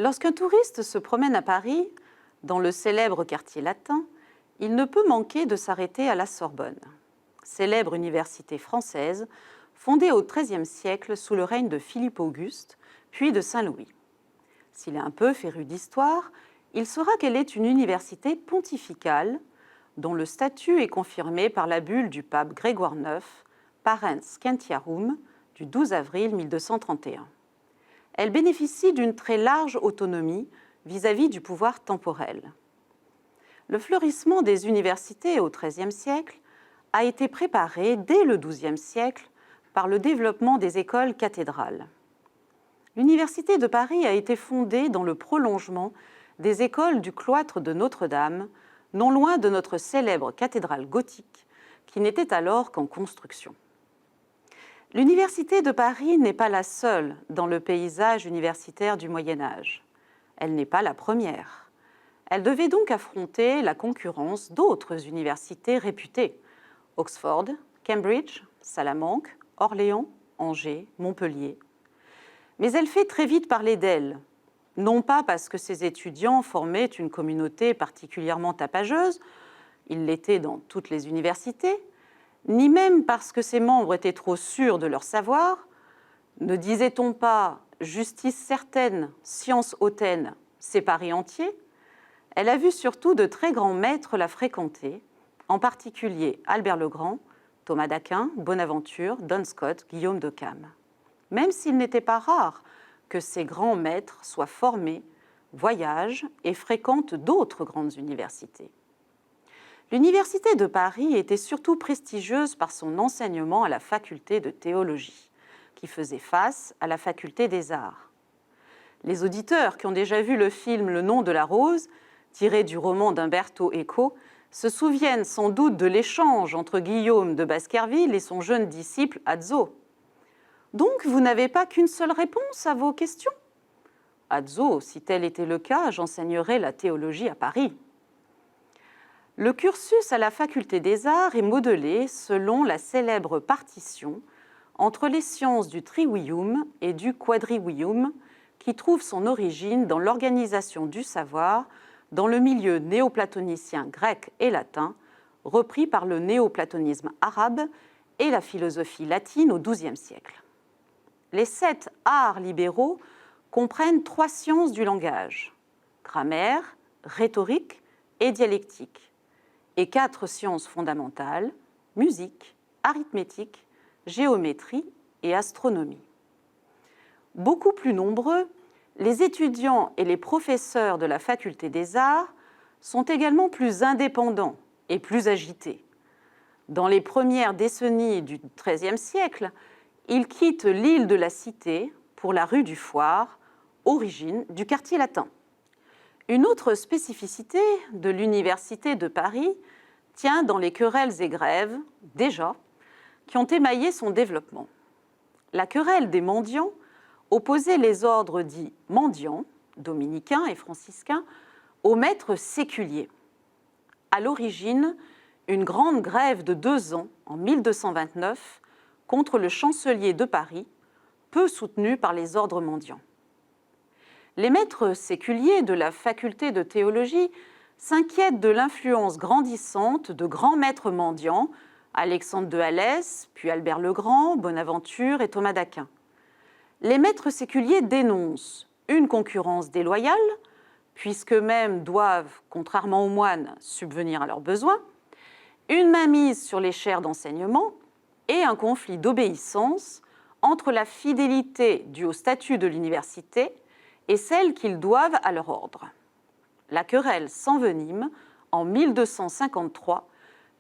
Lorsqu'un touriste se promène à Paris, dans le célèbre quartier latin, il ne peut manquer de s'arrêter à la Sorbonne, célèbre université française fondée au XIIIe siècle sous le règne de Philippe Auguste, puis de Saint-Louis. S'il est un peu féru d'histoire, il saura qu'elle est une université pontificale dont le statut est confirmé par la bulle du pape Grégoire IX, Parens Scientiarum, du 12 avril 1231. Elle bénéficie d'une très large autonomie vis-à-vis du pouvoir temporel. Le fleurissement des universités au XIIIe siècle a été préparé dès le XIIe siècle par le développement des écoles cathédrales. L'Université de Paris a été fondée dans le prolongement des écoles du cloître de Notre-Dame, non loin de notre célèbre cathédrale gothique, qui n'était alors qu'en construction. L'Université de Paris n'est pas la seule dans le paysage universitaire du Moyen Âge. Elle n'est pas la première. Elle devait donc affronter la concurrence d'autres universités réputées, Oxford, Cambridge, Salamanque, Orléans, Angers, Montpellier. Mais elle fait très vite parler d'elle, non pas parce que ses étudiants formaient une communauté particulièrement tapageuse, ils l'étaient dans toutes les universités, ni même parce que ses membres étaient trop sûrs de leur savoir. Ne disait-on pas « justice certaine, science hautaine, c'est Paris entier », elle a vu surtout de très grands maîtres la fréquenter, en particulier Albert le Grand, Thomas d'Aquin, Bonaventure, Duns Scotus, Guillaume d'Occam. Même s'il n'était pas rare que ces grands maîtres soient formés, voyagent et fréquentent d'autres grandes universités. L'Université de Paris était surtout prestigieuse par son enseignement à la faculté de théologie, qui faisait face à la faculté des arts. Les auditeurs qui ont déjà vu le film Le nom de la rose, tiré du roman d'Umberto Eco, se souviennent sans doute de l'échange entre Guillaume de Baskerville et son jeune disciple Azzo. Donc, vous n'avez pas qu'une seule réponse à vos questions ? Azzo, si tel était le cas, j'enseignerais la théologie à Paris. Le cursus à la faculté des arts est modelé selon la célèbre partition entre les sciences du trivium et du quadrivium, qui trouve son origine dans l'organisation du savoir dans le milieu néoplatonicien grec et latin, repris par le néoplatonisme arabe et la philosophie latine au XIIe siècle. Les 7 arts libéraux comprennent 3 sciences du langage, grammaire, rhétorique et dialectique, et 4 sciences fondamentales, musique, arithmétique, géométrie et astronomie. Beaucoup plus nombreux, les étudiants et les professeurs de la faculté des arts sont également plus indépendants et plus agités. Dans les premières décennies du XIIIe siècle, ils quittent l'île de la Cité pour la rue du Fouarre, origine du quartier latin. Une autre spécificité de l'Université de Paris tient dans les querelles et grèves, déjà, qui ont émaillé son développement. La querelle des mendiants opposait les ordres dits mendiants, dominicains et franciscains, aux maîtres séculiers. À l'origine, une grande grève de 2 ans, en 1229, contre le chancelier de Paris, peu soutenue par les ordres mendiants. Les maîtres séculiers de la faculté de théologie s'inquiètent de l'influence grandissante de grands maîtres mendiants, Alexandre de Halès, puis Albert le Grand, Bonaventure et Thomas d'Aquin. Les maîtres séculiers dénoncent une concurrence déloyale, puisqu'eux-mêmes doivent, contrairement aux moines, subvenir à leurs besoins, une mainmise sur les chaires d'enseignement et un conflit d'obéissance entre la fidélité due au statut de l'université et celle qu'ils doivent à leur ordre. La querelle s'envenime en 1253,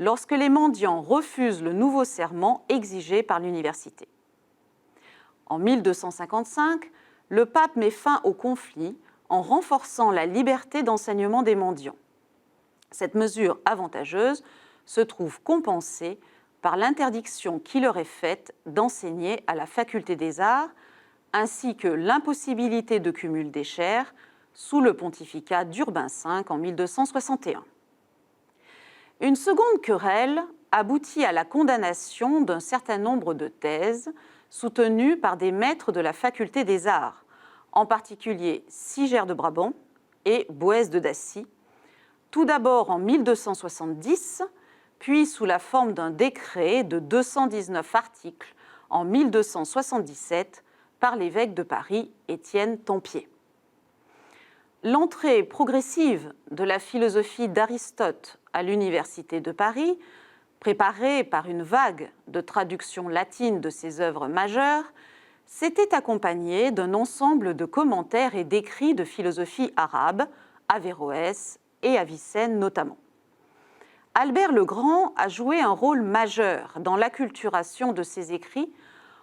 lorsque les mendiants refusent le nouveau serment exigé par l'université. En 1255, le pape met fin au conflit en renforçant la liberté d'enseignement des mendiants. Cette mesure avantageuse se trouve compensée par l'interdiction qui leur est faite d'enseigner à la faculté des arts, ainsi que l'impossibilité de cumul des chaires sous le pontificat d'Urbain V en 1261. Une seconde querelle aboutit à la condamnation d'un certain nombre de thèses soutenues par des maîtres de la faculté des arts, en particulier Siger de Brabant et Boès de Dacy, tout d'abord en 1270, puis sous la forme d'un décret de 219 articles en 1277 par l'évêque de Paris, Étienne Tempier. L'entrée progressive de la philosophie d'Aristote à l'Université de Paris, préparée par une vague de traductions latines de ses œuvres majeures, s'était accompagnée d'un ensemble de commentaires et d'écrits de philosophie arabe, Averroès et Avicenne notamment. Albert le Grand a joué un rôle majeur dans l'acculturation de ses écrits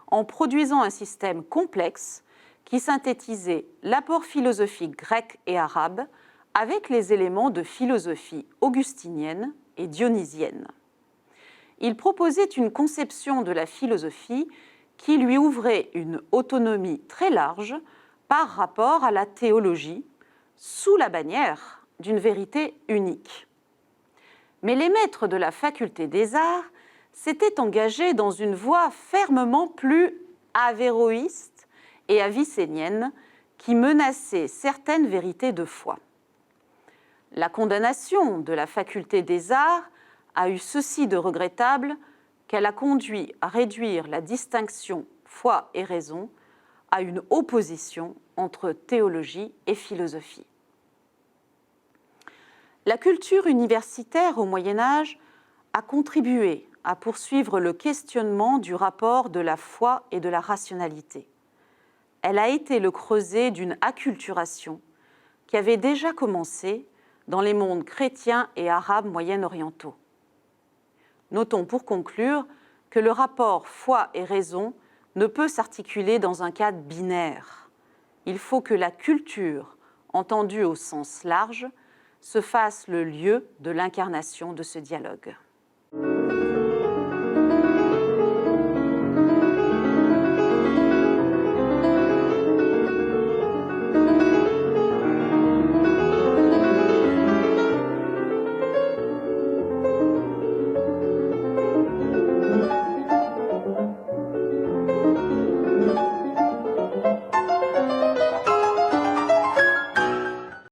en produisant un système complexe qui synthétisait l'apport philosophique grec et arabe avec les éléments de philosophie augustinienne et dionysienne. Il proposait une conception de la philosophie qui lui ouvrait une autonomie très large par rapport à la théologie, sous la bannière d'une vérité unique. Mais les maîtres de la faculté des arts s'étaient engagés dans une voie fermement plus avéroïste et avicénienne qui menaçait certaines vérités de foi. La condamnation de la faculté des arts a eu ceci de regrettable qu'elle a conduit à réduire la distinction foi et raison à une opposition entre théologie et philosophie. La culture universitaire au Moyen Âge a contribué à poursuivre le questionnement du rapport de la foi et de la rationalité. Elle a été le creuset d'une acculturation qui avait déjà commencé dans les mondes chrétiens et arabes moyen-orientaux. Notons pour conclure que le rapport foi et raison ne peut s'articuler dans un cadre binaire. Il faut que la culture, entendue au sens large, se fasse le lieu de l'incarnation de ce dialogue.